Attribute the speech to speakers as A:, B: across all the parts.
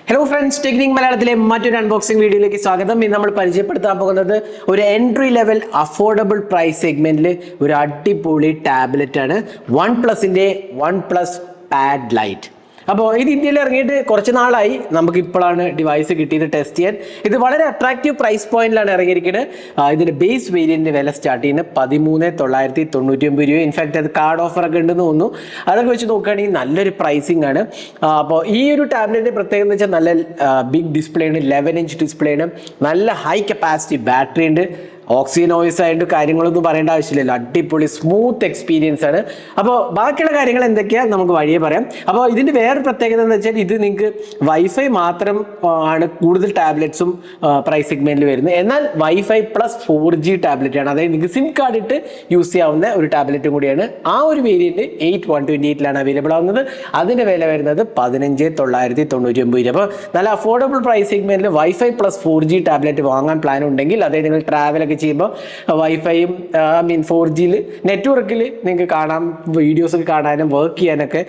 A: Hello friends, technique മലയാളത്തിലെ മറ്റൊരു unboxing വീഡിയോയിലേക്ക് സ്വാഗതം. ഇന്ന് നമ്മൾ പരിചയപ്പെടുത്താൻ പോകുന്നത് ഒരു എൻട്രി ലെവൽ അഫോർഡബിൾ പ്രൈസ് സെഗ്മെന്റിൽ ഒരു അടിപൊളി ടാബ്ലറ്റ് ആണ്. One plus Pad light. അപ്പോൾ ഇത് ഇന്ത്യയിൽ ഇറങ്ങിയിട്ട് കുറച്ച് നാളായി. നമുക്ക് ഇപ്പോഴാണ് ഡിവൈസ് കിട്ടിയത് ടെസ്റ്റ് ചെയ്യാൻ. ഇത് വളരെ അട്രാക്റ്റീവ് പ്രൈസ് പോയിന്റിലാണ് ഇറങ്ങിയിരിക്കുന്നത്. ഇതിന്റെ ബേസ് വേരിയന്റിന്റെ വില സ്റ്റാർട്ട് ചെയ്യുന്നത് 13,999 രൂപ. ഇൻഫാക്ട് അത് കാർഡ് ഓഫർ ഒക്കെ ഉണ്ടെന്ന് തോന്നുന്നു. അതൊക്കെ വെച്ച് നോക്കുകയാണെങ്കിൽ നല്ലൊരു പ്രൈസിംഗ് ആണ്. അപ്പോൾ ഈ ഒരു ടാബ്ലറ്റിന്റെ പ്രത്യേകത എന്ന് വെച്ചാൽ നല്ല ബിഗ് ഡിസ്പ്ലേ ആണ്, 11 ഇഞ്ച് ഡിസ്പ്ലേ ആണ്, നല്ല ഹൈ കപ്പാസിറ്റി ബാറ്ററി ഉണ്ട്. ഓക്സിജൻ ഓയിസ് ആയിട്ട് കാര്യങ്ങളൊന്നും പറയേണ്ട ആവശ്യമില്ലല്ലോ, അടിപൊളി സ്മൂത്ത് എക്സ്പീരിയൻസ് ആണ്. അപ്പോൾ ബാക്കിയുള്ള കാര്യങ്ങൾ എന്തൊക്കെയാണ് നമുക്ക് വഴിയെ പറയാം. അപ്പോൾ ഇതിൻ്റെ വേറൊരു പ്രത്യേകത എന്ന് വെച്ചാൽ ഇത് നിങ്ങൾക്ക് വൈഫൈ മാത്രം ആണ് കൂടുതൽ ടാബ്ലറ്റ്സും പ്രൈസ് സെഗ്മെന്റിൽ വരുന്നത്. എന്നാൽ വൈഫൈ പ്ലസ് 4G ടാബ്ലറ്റ് ആണ്, അതായത് നിങ്ങൾക്ക് സിം കാർഡ് ഇട്ട് യൂസ് ചെയ്യാവുന്ന ഒരു ടാബ്ലറ്റും കൂടിയാണ്. ആ ഒരു വേരിയന്റ് 8128 അവൈലബിൾ ആവുന്നത്. അതിന്റെ വില വരുന്നത് 15,999 രൂപ. അപ്പോൾ നല്ല അഫോർഡബിൾ പ്രൈസ് സെഗ്മെന്റിൽ വൈഫൈ പ്ലസ് 4G ടാബ്ലറ്റ് വാങ്ങാൻ പ്ലാൻ ഉണ്ടെങ്കിൽ, അതായത് നിങ്ങൾ ട്രാവലൊക്കെ ചെയ്യുമ്പോൾ വൈഫൈയും 4Gയിൽ നെറ്റ്വർക്കിൽ നിങ്ങൾക്ക് കാണാം, വീഡിയോസ് ഒക്കെ കാണാനും വർക്ക് ചെയ്യാനൊക്കെ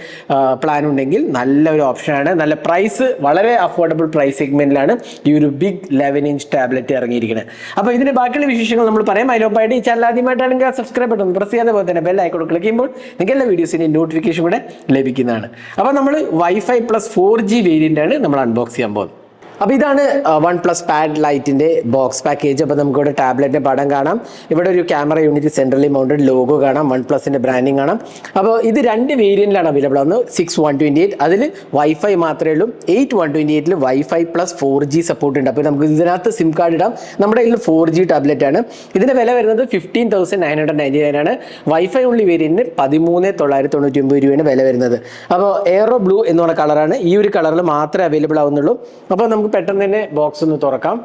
A: പ്ലാൻ ഉണ്ടെങ്കിൽ നല്ലൊരു ഓപ്ഷനാണ്. നല്ല പ്രൈസ്, വളരെ അഫോർഡബിൾ പ്രൈസ് സെഗ്മെന്റിലാണ് ഈ ഒരു ബിഗ് 11 ഇഞ്ച് ടാബ്ലറ്റ് ഇറങ്ങിയിരിക്കുന്നത്. അപ്പോൾ ഇതിന്റെ ബാക്കിയുള്ള വിശേഷങ്ങൾ നമ്മൾ പറയാം. അതിനൊപ്പമായിട്ട് ഈ ചാനൽ ആദ്യമായിട്ടാണെങ്കിൽ സബ്സ്ക്രൈബ് ബട്ടൺ പ്രസ് ചെയ്യാതെ പോലെ തന്നെ ബെൽ ഐക്കൺ ക്ലിക്ക് ചെയ്യുമ്പോൾ നിങ്ങൾക്ക് എല്ലാ വീഡിയോസിന്റെ നോട്ടിഫിക്കേഷൻ കൂടെ ലഭിക്കുന്നതാണ്. അപ്പോൾ നമ്മൾ വൈഫൈ പ്ലസ് 4G വേരിയന്റ് ആണ് നമ്മൾ അൺബോക്സ് ചെയ്യാൻ പോകുന്നത്. അപ്പോൾ ഇതാണ് വൺ പ്ലസ് പാഡ് ലൈറ്റിൻ്റെ ബോക്സ് പാക്കേജ്. അപ്പോൾ നമുക്കിവിടെ ടാബ്ലറ്റിൻ്റെ പടം കാണാം, ഇവിടെ ഒരു camera unit centrally mounted logo കാണാം, വൺ പ്ലസിൻ്റെ ബ്രാൻഡിങ് കാണാം. അപ്പോൾ ഇത് രണ്ട് വേരിയന്റിലാണ് അവൈലബിൾ ആവുന്നത്. 6,128 അതിൽ വൈഫൈ മാത്രമേ ഉള്ളൂ. 8,128 വൈഫൈ പ്ലസ് 4G സപ്പോർട്ട് ഉണ്ട്. അപ്പോൾ നമുക്ക് ഇതിനകത്ത് സിം കാർഡ് ഇടാം. നമ്മുടെ കയ്യിൽ 4G ടാബ്ലറ്റ് ആണ്. ഇതിൻ്റെ വില വരുന്നത് 15,999 ആണ്. വൈഫൈ ഉള്ളി വേരിയന്റിന് 13,999 രൂപയാണ് വില വരുന്നത്. അപ്പോൾ എയറോ ബ്ലൂ എന്ന് പറഞ്ഞ കളറാണ്. ഈ ഒരു കളറിൽ മാത്രമേ അവൈലബിൾ ആവുന്നുള്ളൂ. അപ്പോൾ നമുക്ക് പെട്ടെന്ന് തന്നെ ബോക്സ് ഒന്ന് തുറക്കാം.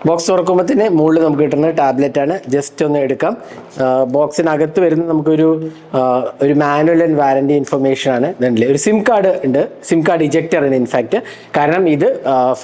A: ബോക്സ് തുറക്കുമ്പോൾ തന്നെ മുകളിൽ നമുക്ക് കിട്ടുന്ന ടാബ്ലറ്റ് ആണ്. ജസ്റ്റ് ഒന്ന് എടുക്കാം. ബോക്സിനകത്ത് വരുന്നത് നമുക്കൊരു മാനുവൽ ആൻഡ് വാറന്റി ഇൻഫർമേഷൻ ആണ്. ഇതല്ലേ, ഒരു സിം കാർഡ് ഉണ്ട്, സിം കാർഡ് ഇജക്ടർ ആണ് ഇൻഫാക്ട്, കാരണം ഇത്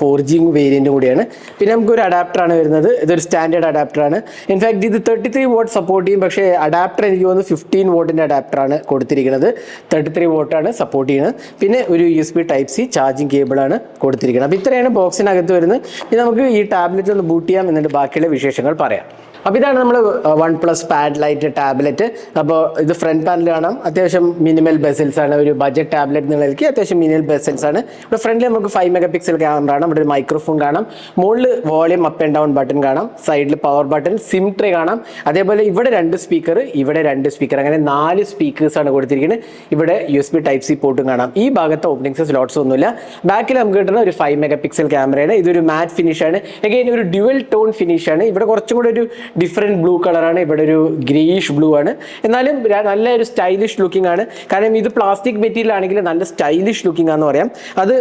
A: 4G വേരിയന്റ് കൂടിയാണ്. പിന്നെ നമുക്കൊരു അഡാപ്റ്റർ ആണ് വരുന്നത്. ഇതൊരു സ്റ്റാൻഡേർഡ് അഡാപ്റ്റർ ആണ്. ഇൻഫാക്ട് ഇത് 33 വാട്ട് സപ്പോർട്ട് ചെയ്യും. പക്ഷേ അഡാപ്റ്റർ എനിക്ക് തോന്നുന്നു 15 വാട്ടിൻ്റെ അഡാപ്റ്റർ ആണ് കൊടുത്തിരിക്കുന്നത്. 33 വാട്ടാണ് സപ്പോർട്ട് ചെയ്യുന്നത്. പിന്നെ ഒരു USB Type-C ചാർജിങ് കേബിളാണ് കൊടുത്തിരിക്കുന്നത്. അപ്പോൾ ഇത്രയാണ് ബോക്സിനകത്ത് വരുന്നത്. ഇനി നമുക്ക് ഈ ടാബ്ലറ്റ് ഒന്ന് ബൂട്ട് ചെയ്യാം, എന്നിട്ട് ബാക്കിയുള്ള വിശേഷങ്ങൾ പറയാം. അപ്പോൾ ഇതാണ് നമ്മൾ one plus Pad light tablet. അപ്പോൾ ഇത് ഫ്രണ്ട് പാനൽ കാണാം, അത്യാവശ്യം മിനിമൽ ബെസൽസ് ആണ്. ഒരു ബഡ്ജറ്റ് ടാബ്ലറ്റ് നിലയ്ക്ക് അത്യാവശ്യം മിനിമൽ ബെസൽസ് ആണ്. ഇവിടെ ഫ്രണ്ടിൽ നമുക്ക് 5 MP ക്യാമറ കാണാം, ഇവിടെ ഒരു മൈക്രോഫോൺ കാണാം, മുകളിൽ volume up and down button കാണാം, സൈഡിൽ പവർ ബട്ടൺ, സിം ട്രേ കാണാം. അതേപോലെ ഇവിടെ 2 സ്പീക്കർ, ഇവിടെ 2 സ്പീക്കർ, അങ്ങനെ 4 സ്പീക്കേഴ്സ് ആണ് കൊടുത്തിരിക്കുന്നത്. ഇവിടെ USB Type-C പോർട്ടും കാണാം. ഈ ഭാഗത്ത് ഓപ്പണിങ്സ് സ്ലോട്ട്സ് ഒന്നുമില്ല. ബാക്കിൽ നമുക്ക് കിട്ടുന്ന ഒരു 5 MP ക്യാമറയാണ്. ഇതൊരു മാറ്റ് ഫിനിഷ് ആണ്. അഗൈൻ ഒരു ഡ്യുവൽ ടോൺ ഫിനിഷ് ആണ്. ഇവിടെ കുറച്ചും കൂടെ ഒരു ഡിഫറെൻറ്റ് ബ്ലൂ കളറാണ്, ഇവിടെ ഒരു ഗ്രേയിഷ് ബ്ലൂ ആണ്. എന്നാലും നല്ലൊരു സ്റ്റൈലിഷ് ലുക്കിംഗ് ആണ്. കാരണം ഇത് പ്ലാസ്റ്റിക് മെറ്റീരിയൽ ആണെങ്കിൽ നല്ല സ്റ്റൈലിഷ് ലുക്കിംഗ് ആണെന്ന് പറയാം. അത്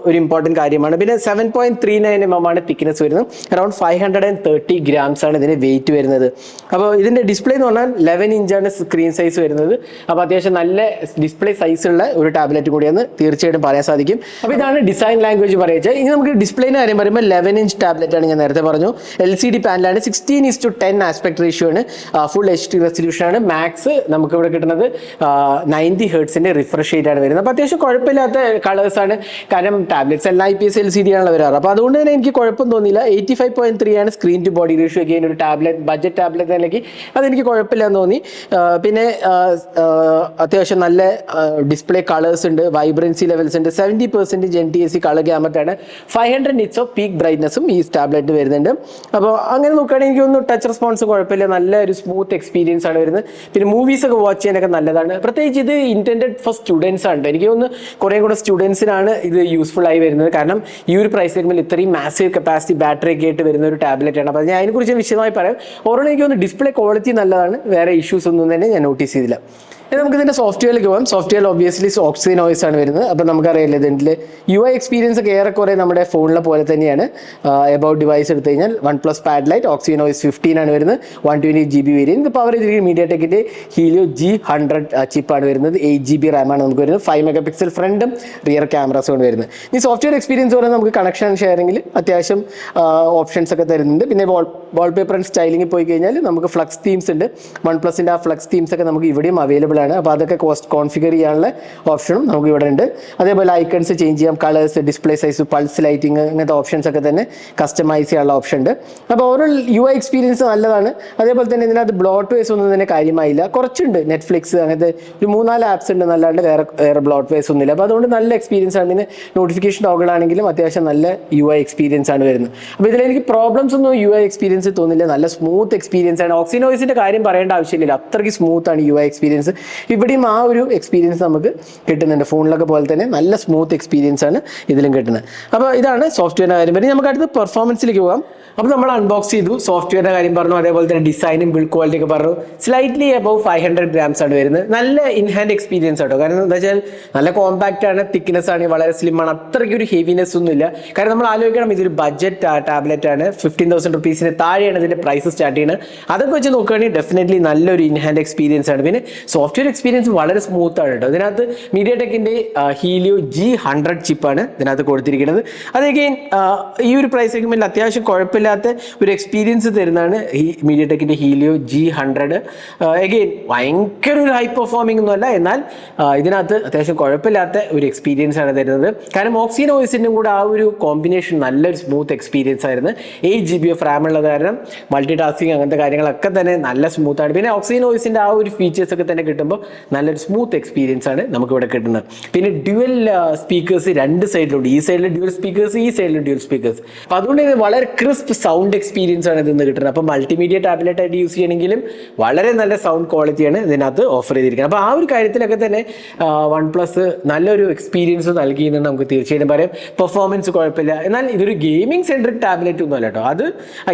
A: ഒരു ഇമ്പോർട്ടൻറ്റ് കാര്യമാണ്. പിന്നെ 7.39 mm ആണ് തിക്നെസ് വരുന്നത്. അറൌണ്ട് 530 grams ആണ് ഇതിന് വെയിറ്റ് വരുന്നത്. അപ്പോൾ ഇതിൻ്റെ ഡിസ്പ്ലേ എന്ന് പറഞ്ഞാൽ 11 ഇഞ്ചാണ് സ്ക്രീൻ സൈസ് വരുന്നത്. അപ്പോൾ അത്യാവശ്യം നല്ല ഡിസ്പ്ലേ സൈസ് ഉള്ള ഒരു ടാബ്ലറ്റ് കൂടിയെന്ന് തീർച്ചയായിട്ടും പറയാൻ സാധിക്കും. അപ്പോൾ ഇതാണ് ഡിസൈൻ ലാംഗ്വേജ് പറയുക. ഇനി നമുക്ക് ഡിസ്പ്ലേൻ്റെ കാര്യം പറയുമ്പോൾ 11 ഇഞ്ച് ടാബ്ലറ്റ് ആണ്. ഞാൻ നേരത്തെ പറഞ്ഞു, LCD പാനലാണ്, 16:10 ആസ്പെക്ട് റേഷ്യോ ആണ്, ഫുൾ HD റെസൊല്യൂഷൻ ആണ്. മാക്സ് നമുക്ക് ഇവിടെ കിട്ടുന്നത് 90 Hz റിഫ്രഷ് റേറ്റ് ആണ് വരുന്നത്. അപ്പോൾ അത്യാവശ്യം കുഴപ്പമില്ലാത്ത കളേഴ്സ് ആണ്. കാരണം ടാബ്ലറ്റ്സ് എല്ലാം IPS LCD ആണല്ലോ വരാറ്. അപ്പോൾ അതുകൊണ്ട് തന്നെ എനിക്ക് കുഴപ്പം തോന്നിയില്ല. 85.3 ആണ് സ്ക്രീൻ ടു ബോഡി റേഷ്യോ. ഒക്കെ ഒരു ടാബ്ലറ്റ്, ബഡ്ജറ്റ് ടാബ്ലറ്റ് നിലയ്ക്ക് അതെനിക്ക് കുഴപ്പമില്ലെന്ന് തോന്നി. പിന്നെ അത്യാവശ്യം നല്ല ഡിസ്പ്ലേ കളേഴ്സ് ഉണ്ട്, വൈബ്രൻസി ലെവൽസ് ഉണ്ട്, 70% NTSC കളർ ഗ്യാമറ്റ് ആണ്, 500 nits ഓഫ് പീക്ക് ബ്രൈറ്റ്നസ്സും ഈ ടാബ്ലറ്റ് വരുന്നുണ്ട്. അപ്പോൾ അങ്ങനെ നോക്കുകയാണെങ്കിൽ എനിക്കൊന്ന് ടച്ച് റെസ്പോൺസ് കുഴപ്പമില്ല, നല്ല ഒരു സ്മൂത്ത് എക്സ്പീരിയൻസ് ആണ് വരുന്നത്. പിന്നെ മൂവീസ് ഒക്കെ വാച്ച് ചെയ്യാനൊക്കെ നല്ലതാണ്. പ്രത്യേകിച്ച് ഇത് ഇന്റൻഡഡ് ഫോർ സ്റ്റുഡൻസ് ആണ്. എനിക്ക് തോന്നുന്നു കുറേ കൂടെ സ്റ്റുഡൻസിനാണ് ഇത് യൂസ്ഫുൾ ആയി വരുന്നത്. കാരണം ഈ ഒരു പ്രൈസ് സെഗ്മെന്റിൽ ഇത്രയും മാസീവ് കപ്പാസിറ്റി ബാറ്ററി ഒക്കെ ആയിട്ട് വരുന്ന ഒരു ടാബ്ലറ്റ് ആണ്. അപ്പോൾ ഞാൻ അതിനെക്കുറിച്ച് വിശദമായി പറയാം. ഓരോ എനിക്ക് തോന്നുന്നു ഡിസ്പ്ലേ ക്വാളിറ്റി നല്ലതാണ്, വേറെ ഇഷ്യൂസ് ഒന്നും തന്നെ ഞാൻ നോട്ടീസ് ചെയ്തില്ല. നമുക്ക് ഇതിന്റെ സോഫ്റ്റ്വെയറിലേക്ക് പോകാം. സോഫ്റ്റ്വെയർ ഒബ്വിയസ്ലി ഓക്സിജൻ ഓയിസ് ആണ് വരുന്നത്. അപ്പോൾ നമുക്കറിയില്ല ഇതിൻ്റെ UI എക്സ്പീരിയൻസ് ഒക്കെ ഏറെക്കുറെ നമ്മുടെ ഫോണിലെ പോലെ തന്നെയാണ്. എബൌട്ട് ഡിവൈസ് എടുത്തു കഴിഞ്ഞാൽ OnePlus Pad Lite Oxygen OS 15 ആണ് വരുന്നത്. 128 GB വേരിയന്റ്. ഇത് പവർ ചെയ്തിരിക്കുന്ന മീഡിയാടെക്കിന്റെ ഹീലിയോ G100 ചിപ്പാണ് വരുന്നത്. 8 GB RAM ആണ് നമുക്ക് വരുന്നത്. 5 MP ഫ്രണ്ടും റിയർ ക്യാമറാസും ആണ് വരുന്നത്. ഈ സോഫ്റ്റ്വെയർ എക്സ്പീരിയൻസ് പറയുന്നത് നമുക്ക് കണക്ഷൻ ഷെയറിംഗിൽ അത്യാവശ്യം ഓപ്ഷൻസ് ഒക്കെ തരുന്നുണ്ട്. പിന്നെ വാൾപേപ്പർ ആൻഡ് സ്റ്റൈലിംഗിൽ പോയി കഴിഞ്ഞാൽ നമുക്ക് ഫ്ലക്സ് തീംസ് ഉണ്ട്. വൺ പ്ലസിൻ്റെ ആ ഫ്ലക്സ് തീംസ് ഒക്കെ നമുക്ക് ഇവിടെയും അവൈലബിൾ ആണ്. അപ്പോൾ അതൊക്കെ കോൺഫിഗർ ചെയ്യാനുള്ള ഓപ്ഷനും നമുക്ക് ഇവിടെ ഉണ്ട്. അതേപോലെ ഐക്കൺസ് ചേഞ്ച് ചെയ്യാം, colours, display size, pulse lighting, ഇങ്ങനത്തെ ഓപ്ഷൻസ് ഒക്കെ തന്നെ കസ്റ്റമൈസ് ചെയ്യാനുള്ള ഓപ്ഷൻ ഉണ്ട്. അപ്പോൾ ഓവറോൾ UI എക്സ്പീരിയൻസ് നല്ലതാണ്. അതേപോലെ തന്നെ ഇതിനകത്ത് ബ്ലോട്ട് വേസ് ഒന്നും തന്നെ കാര്യമായില്ല. കുറച്ചുണ്ട്, നെറ്റ്ഫ്ലിക്സ് അങ്ങനത്തെ ഒരു 3-4 ആപ്സ് ഉണ്ട്, നല്ലാണ്ട് വേറെ ബ്ലോട്ട് വേസ് ഒന്നുമില്ല. അപ്പോൾ അതുകൊണ്ട് നല്ല എക്സ്പീരിയൻസ് ആണ്. പിന്നെ നോട്ടിഫിക്കേഷൻ ടോഗിൾ ആണെങ്കിലും അത്യാവശ്യം നല്ല UI എക്സ്പീരിയൻസ് ആണ് വരുന്നത്. അപ്പോൾ ഇതിലെനിക്ക് പ്രോബ്ലംസ് ഒന്നും UI എക്സ്പീരിയൻസ് തോന്നില്ല. നല്ല സ്മൂത്ത് എക്സ്പീരിയൻസ് ആണ്. ഓക്സിനോയ്സിന്റെ കാര്യം പറയേണ്ട ആവശ്യമില്ല, അത്രയ്ക്ക് സ്മൂത്ത് ആണ് UI എക്സ്പീരിയൻസ്. ഇവിടെയും ആ ഒരു എക്സ്പീരിയൻസ് നമുക്ക് കിട്ടുന്നുണ്ട്. ഫോണിലൊക്കെ പോലെ തന്നെ നല്ല സ്മൂത്ത് എക്സ്പീരിയൻസ് ആണ് ഇതിലും കിട്ടുന്നത്. അപ്പോൾ ഇതാണ് സോഫ്റ്റ്വെയറിന്റെ കാര്യം. പിന്നെ നമുക്ക് അടുത്ത് പെർഫോമൻസിലേക്ക് പോകാം. അപ്പോൾ നമ്മൾ അൺബോക്സ് ചെയ്തു, സോഫ്റ്റ്വെയറിന്റെ കാര്യം പറഞ്ഞു, അതേപോലെ തന്നെ ഡിസൈനും ബിൽഡ് ക്വാളിറ്റി ഒക്കെ പറഞ്ഞു. സ്ലൈറ്റ്ലി അബവ് 500 grams ആണ് വരുന്നത്. നല്ല ഇൻഹാൻഡ് എക്സ്പീരിയൻസ് ആട്ടോ. കാരണം എന്താ വെച്ചാൽ നല്ല കോമ്പാക്റ്റ് ആണ്, തിക്നെസ് ആണ്, വളരെ സ്ലിം ആണ്, അത്രയ്ക്ക് ഒരു ഹെവിനെസ് ഒന്നും ഇല്ല. കാരണം നമ്മൾ ആലോചിക്കണം, ഇതൊരു ബഡ്ജറ്റ് ടാബ്ലറ്റ് ആണ്. 15,000 rupees താഴെയാണ് ഇതിന്റെ പ്രൈസ് സ്റ്റാർട്ട് ചെയ്യുന്നത്. അതൊക്കെ വെച്ച് നോക്കുകയാണെങ്കിൽ ഡെഫിനറ്റ്ലി നല്ലൊരു ഇൻഹാൻഡ് എക്സ്പീരിയൻസ് ആണ്. പിന്നെ സോഫ്റ്റ്വെയർ എക്സ്പീരിയൻസ് വളരെ സ്മൂത്ത് ആണ് കേട്ടോ. ഇതിനകത്ത് മീഡിയടെക്കിന്റെ ഹീലിയോ G100 ചിപ്പാണ് ഇതിനകത്ത് കൊടുത്തിരിക്കുന്നത്. അത് അഗെയിൻ ഈ ഒരു പ്രൈസ് സെഗ്മെന്റിൽ അത്യാവശ്യം കുഴപ്പമില്ലാത്ത ഒരു എക്സ്പീരിയൻസ് തരുന്നതാണ് ഈ മീഡിയടെക്കിന്റെ ഹീലിയോ G100. അഗെയിൻ ഭയങ്കര ഒരു ഹൈ പെർഫോമിംഗ് ഒന്നുമല്ല, എന്നാൽ ഇതിനകത്ത് അത്യാവശ്യം കുഴപ്പമില്ലാത്ത ഒരു എക്സ്പീരിയൻസ് ആണ് തരുന്നത്. കാരണം ഓക്സിനോയ്സിന്റെ കൂടെ ആ ഒരു കോമ്പിനേഷൻ നല്ലൊരു സ്മൂത്ത് എക്സ്പീരിയൻസ് ആയിരുന്നു. 8 GB RAM ഉള്ളത് കാരണം മൾട്ടി ടാസ്കിങ് അങ്ങനത്തെ കാര്യങ്ങളൊക്കെ തന്നെ നല്ല സ്മൂത്ത് ആണ്. പിന്നെ ഓക്സിനോയ്സിന്റെ ആ ഒരു ഫീച്ചേഴ്സ് ഒക്കെ തന്നെ കിട്ടുമ്പോൾ നല്ലൊരു സ്മൂത്ത് എക്സ്പീരിയൻസ് ആണ് നമുക്ക് ഇവിടെ കിട്ടുന്നത്. പിന്നെ ഡ്യുവൽ സ്പീക്കേഴ്സ് രണ്ട് സൈഡിലുണ്ട്. ഈ സൈഡിൽ ഡ്യുവൽ സ്പീക്കേഴ്സ്, ഈ സൈഡിൽ ഡ്യുവൽ സ്പീക്കേഴ്സ്. അപ്പോൾ അതുകൊണ്ട് ഇത് വളരെ ക്രിസ്പ് സൗണ്ട് എക്സ്പീരിയൻസ് ആണ് ഇതിൽ നിന്ന് കിട്ടുന്നത്. അപ്പോൾ മൾട്ടിമീഡിയ ടാബ്ലറ്റ് ആയിട്ട് യൂസ് ചെയ്യണമെങ്കിലും വളരെ നല്ല സൗണ്ട് ക്വാളിറ്റിയാണ് ഇതിനകത്ത് ഓഫർ ചെയ്തിരിക്കുന്നത്. അപ്പോൾ ആ ഒരു കാര്യത്തിലൊക്കെ തന്നെ OnePlus നല്ലൊരു എക്സ്പീരിയൻസ് നൽകിയെന്ന് നമുക്ക് തീർച്ചയായിട്ടും പറയാം. പെർഫോമൻസ് കുഴപ്പമില്ല, എന്നാൽ ഇതൊരു ഗെയിമിംഗ് സെൻട്രിക് ടാബ്ലറ്റ് ഒന്നും അല്ല കേട്ടോ. അത്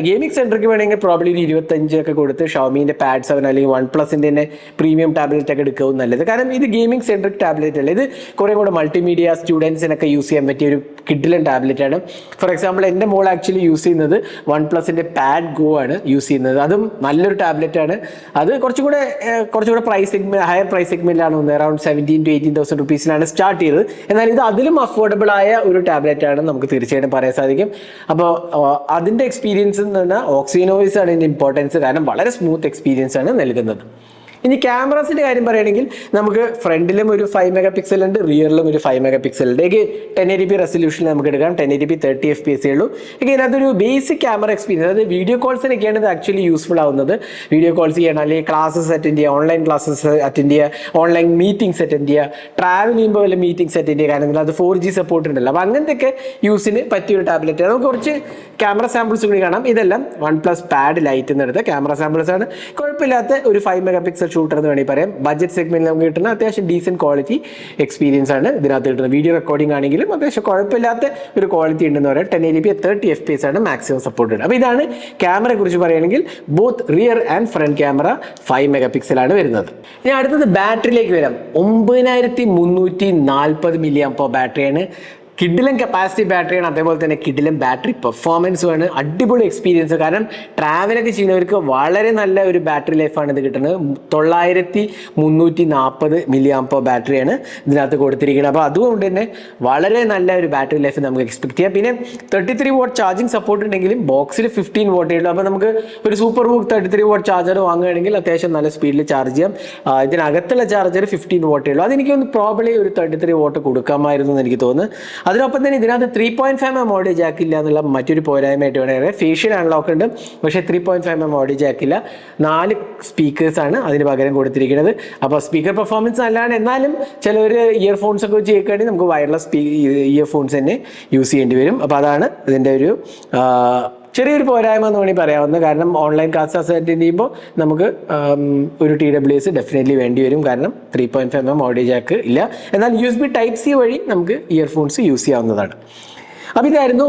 A: ഗെയിമിംഗ് സെൻട്രിക്ക് വേണമെങ്കിൽ പ്രോബ്ലി ഒരു 25 ഒക്കെ കൊടുത്ത് ഷോമീൻ്റെ Pad 7 അല്ലെങ്കിൽ OnePlusന്റെ തന്നെ പ്രീമിയം ടാബ്ലറ്റ് ഒക്കെ എടുക്കുകയും നല്ലത്. കാരണം ഇത് ഗെയിമിംഗ് സെൻട്രിക് ടാബ്ലറ്റ് അല്ല, ഇത് കുറേ കൂടെ മൾട്ടിമീഡിയ സ്റ്റുഡൻസിനൊക്കെ യൂസ് ചെയ്യാൻ പറ്റിയ ഒരു കിഡിലൻ ടാബ്ലറ്റ് ആണ്. ഫോർ എക്സാമ്പിൾ എൻ്റെ മോൾ ആക്ച്വലി യൂസ് ചെയ്യുന്നത് OnePlusന്റെ Pad Go ആണ് യൂസ് ചെയ്യുന്നത്. അതും നല്ലൊരു ടാബ്ലറ്റ് ആണ്. അത് കുറച്ചുകൂടെ ഹയർ പ്രൈസ് സെഗ്മെന്റിലാണ് വന്നത്. അറൌണ്ട് 17,000 to 18,000 rupees സ്റ്റാർട്ട് ചെയ്തത്. എന്നാൽ ഇത് അതിലും അഫോർഡബിൾ ആയ ഒരു ടാബ്ലറ്റ് ആണ് നമുക്ക് തീർച്ചയായിട്ടും പറയാൻ സാധിക്കും. അപ്പോൾ അതിന്റെ എക്സ്പീരിയൻസ് എന്ന് പറഞ്ഞാൽ ഓക്സിനോയ്സ് ആണ് ഇതിന്റെ ഇമ്പോർട്ടൻസ്. കാരണം വളരെ സ്മൂത്ത് എക്സ്പീരിയൻസ് ആണ് നൽകുന്നത്. ഇനി ക്യാമറാസിന്റെ കാര്യം പറയുകയാണെങ്കിൽ നമുക്ക് ഫ്രണ്ടിലും ഒരു 5 MP ഉണ്ട്, റിയറിലും ഒരു 5 MP ഉണ്ട്. 1080p റെസൊല്യൂഷൻ നമുക്ക് എടുക്കാം. 1080p 30 FPS ഉള്ളൂ. അതൊരു ബേസിക് ക്യാമറ എക്സ്പീരിയൻസ്. അതായത് വീഡിയോ കോൾസിനൊക്കെയാണ് ഇത് ആക്ച്വലി യൂസ്ഫുൾ ആവുന്നത്. വീഡിയോ കോൾസ് ചെയ്യണം, അല്ലെങ്കിൽ ക്ലാസ്സസ് അറ്റൻഡ് ചെയ്യുക, ഓൺലൈൻ ക്ലാസ്സസ് അറ്റൻഡ് ചെയ്യുക, ഓൺലൈൻ മീറ്റിംഗ്സ് അറ്റൻഡ് ചെയ്യുക, ട്രാവൽ ചെയ്യുമ്പോൾ വല്ല മീറ്റിംഗ്സ് അറ്റൻഡ് ചെയ്യുക. കാരണം അത് 4G സപ്പോർട്ട് ഉണ്ടല്ലോ. അപ്പോൾ അങ്ങനത്തെയൊക്കെ യൂസിന് പറ്റിയൊരു ടാബ്ലറ്റ്. നമുക്ക് കുറച്ച് ക്യാമറ സാമ്പിൾസ് കൂടി കാണാം. ഇതെല്ലാം OnePlus Pad Lite എന്നെടുത്ത ക്യാമറ സാമ്പിൾസ് ആണ്. കുഴപ്പമില്ലാത്ത ഒരു 5 MP ഷൂട്ടർ എന്ന് വേണമെങ്കിൽ പറയാം. ബഡ്ജറ്റ് സെഗ്മെന്റിൽ നമുക്ക് കിട്ടുന്ന അത്യാവശ്യം ഡീസെന്റ് ക്വാളിറ്റി എക്സ്പീരിയൻസ് ആണ് ഇതിനകത്ത് കിട്ടുന്നത്. വീഡിയോ റെക്കോർഡിംഗ് ആണെങ്കിലും അത്യാവശ്യം കുഴപ്പമില്ലാത്ത ഒരു ക്വാളിറ്റി ഉണ്ടെന്ന് പറയാം. 1080p 30 FPS ആണ് മാക്സിമം സപ്പോർട്ട് ചെയ്യുന്നത്. അപ്പോൾ ഇതാണ് ക്യാമറയെ കുറിച്ച് പറയുകയാണെങ്കിൽ both rear and front camera 5 MP ആണ് വരുന്നത്. ഇനി അടുത്തത് ബാറ്ററിയിലേക്ക് വരാം. 9340 mAh ബാറ്ററിയാണ്. കിഡിലും കപ്പാസിറ്റി ബാറ്ററിയാണ്, അതേപോലെ തന്നെ കിഡിലും ബാറ്ററി പെർഫോമൻസുമാണ്. അടിപൊളി എക്സ്പീരിയൻസ്. കാരണം ട്രാവലൊക്കെ ചെയ്യുന്നവർക്ക് വളരെ നല്ല ഒരു ബാറ്ററി ലൈഫാണ് ഇത് കിട്ടുന്നത്. 9340 mAh ബാറ്ററിയാണ് ഇതിനകത്ത് കൊടുത്തിരിക്കുന്നത്. അപ്പോൾ അതുകൊണ്ട് തന്നെ വളരെ നല്ല ഒരു ബാറ്ററി ലൈഫ് നമുക്ക് എക്സ്പെക്ട് ചെയ്യാം. പിന്നെ 33 watt ചാർജിങ് സപ്പോർട്ട് ഉണ്ടെങ്കിലും ബോക്സിൽ 15 watt ഉള്ളൂ. അപ്പോൾ നമുക്ക് ഒരു സൂപ്പർ ബുക്ക് 33 watt ചാർജർ വാങ്ങുകയാണെങ്കിൽ അത്യാവശ്യം നല്ല സ്പീഡിൽ ചാർജ് ചെയ്യാം. ഇതിനകത്തുള്ള ചാർജർ 15 watt ഉള്ളൂ. അതെനിക്കൊന്ന് പ്രോബ്ലി ഒരു 33 watt കൊടുക്കാമായിരുന്നു എന്ന് എനിക്ക് തോന്നുന്നു. അതിനൊപ്പം തന്നെ ഇതിനകത്ത് 3.5 mm ഓഡിയോ ജാക്ക് ഇല്ല എന്നുള്ള മറ്റൊരു പോരായ്മയായിട്ട് വേണമെങ്കിൽ. ഫേഷ്യൽ അൺലോക്ക് ഉണ്ട്, പക്ഷേ 3.5 mm ഓഡിയോ ജാക്ക് ഇല്ല. 4 സ്പീക്കേഴ്സാണ് അതിന് പകരം കൊടുത്തിരിക്കുന്നത്. അപ്പോൾ സ്പീക്കർ പെർഫോമൻസ് നല്ലതാണ്. എന്നാലും ചിലർ ഇയർഫോൺസ് ഒക്കെ വെച്ച് കേൾക്കുകയാണെങ്കിൽ നമുക്ക് വയർലെസ് ഇയർഫോൺസ് തന്നെ യൂസ് ചെയ്യേണ്ടി വരും. അപ്പോൾ അതാണ് ഇതിൻ്റെ ഒരു ചെറിയൊരു പോരായ്മ എന്ന് വേണമെങ്കിൽ പറയാവുന്നത്. കാരണം ഓൺലൈൻ ക്ലാസ്സസ് അറ്റൻഡ് ചെയ്യുമ്പോൾ നമുക്ക് ഒരു TWS ഡെഫിനറ്റ്ലി വേണ്ടി വരും. കാരണം 3.5 mm ഓഡിയോ ജാക്ക് ഇല്ല. എന്നാൽ USB Type-C വഴി നമുക്ക് ഇയർഫോൺസ് യൂസ് ചെയ്യാവുന്നതാണ്. അപ്പോൾ ഇതായിരുന്നു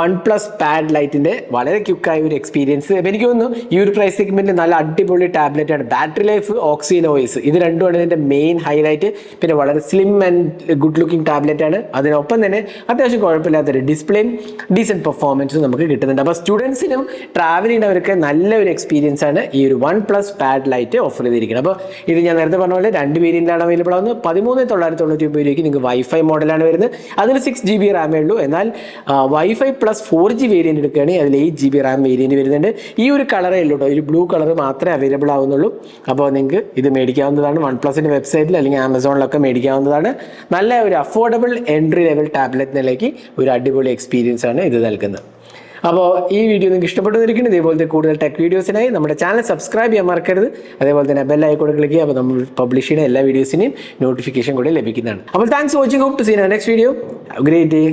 A: OnePlus Pad Liteന്റെ വളരെ ക്വിക്കായ ഒരു എക്സ്പീരിയൻസ്. അപ്പോൾ എനിക്ക് തോന്നുന്നു ഈ ഒരു പ്രൈസ് സെഗ്മെന്റിൽ നല്ല അടിപൊളി ടാബ്ലറ്റ് ആണ്. ബാറ്ററി ലൈഫ്, ഓക്സിനോയ്സ്, ഇത് രണ്ടുമാണ് ഇതിന്റെ മെയിൻ ഹൈലൈറ്റ്. പിന്നെ വളരെ slim and good looking tablet ആണ്. അതിനൊപ്പം തന്നെ അത്യാവശ്യം കുഴപ്പമില്ലാത്തൊരു ഡിസ്പ്ലേയും ഡീസെന്റ് പെർഫോമൻസും നമുക്ക് കിട്ടുന്നുണ്ട്. അപ്പോൾ സ്റ്റുഡൻസിനും ട്രാവൽ ചെയ്യുന്നവർക്ക് നല്ലൊരു എക്സ്പീരിയൻസ് ആണ് ഈ ഒരു OnePlus Pad Lite ഓഫർ ചെയ്തിരിക്കുന്നത്. അപ്പോൾ ഇത് ഞാൻ നേരത്തെ പറഞ്ഞ പോലെ 2 വേരിയന്റിലാണ് അവൈലബിൾ ആവുന്നത്. 13,999 രൂപയ്ക്ക് നിങ്ങൾക്ക് വൈഫൈ മോഡലാണ് വരുന്നത്. അതിൽ 6 GB RAM ഉള്ളൂ. എന്നാൽ വൈഫൈ പ്ലസ് 4G വേരിയൻറ്റ് എടുക്കുകയാണെങ്കിൽ അതിൽ 8GB RAM വേരിയൻറ്റ് വരുന്നുണ്ട്. ഈ ഒരു കളറേ ഉള്ളൂ കേട്ടോ, ഒരു ബ്ലൂ കളർ മാത്രമേ അവൈലബിൾ ആവുന്നുള്ളൂ. അപ്പോൾ നിങ്ങൾക്ക് ഇത് മേടിക്കാവുന്നതാണ്. OnePlusന്റെ വെബ്സൈറ്റിൽ അല്ലെങ്കിൽ ആമസോണിലൊക്കെ മേടിക്കാവുന്നതാണ്. നല്ല ഒരു അഫോർഡബിൾ എൻട്രി ലെവൽ ടാബ്ലറ്റ് നിലയ്ക്ക് ഒരു അടിപൊളി എക്സ്പീരിയൻസ് ആണ് ഇത് നൽകുന്നത്. അപ്പോൾ ഈ വീഡിയോ നിങ്ങൾക്ക് ഇഷ്ടപ്പെട്ടിരിക്കുന്നു. ഇതേപോലത്തെ കൂടുതൽ ടെക് വീഡിയോസിനായി നമ്മുടെ ചാനൽ സബ്സ്ക്രൈബ് ചെയ്യാൻ മറക്കരുത്. അതേപോലെ തന്നെ ബെൽ ഐക്കൺ ക്ലിക്ക് ചെയ്യുക. അപ്പോൾ നമ്മൾ പബ്ലിഷ് ചെയ്യുന്ന എല്ലാ വീഡിയോസിനെയും നോട്ടിഫിക്കേഷൻ കൂടെ ലഭിക്കുന്നതാണ്. അപ്പോൾ thanks for watching. Hope to see next video. Great day.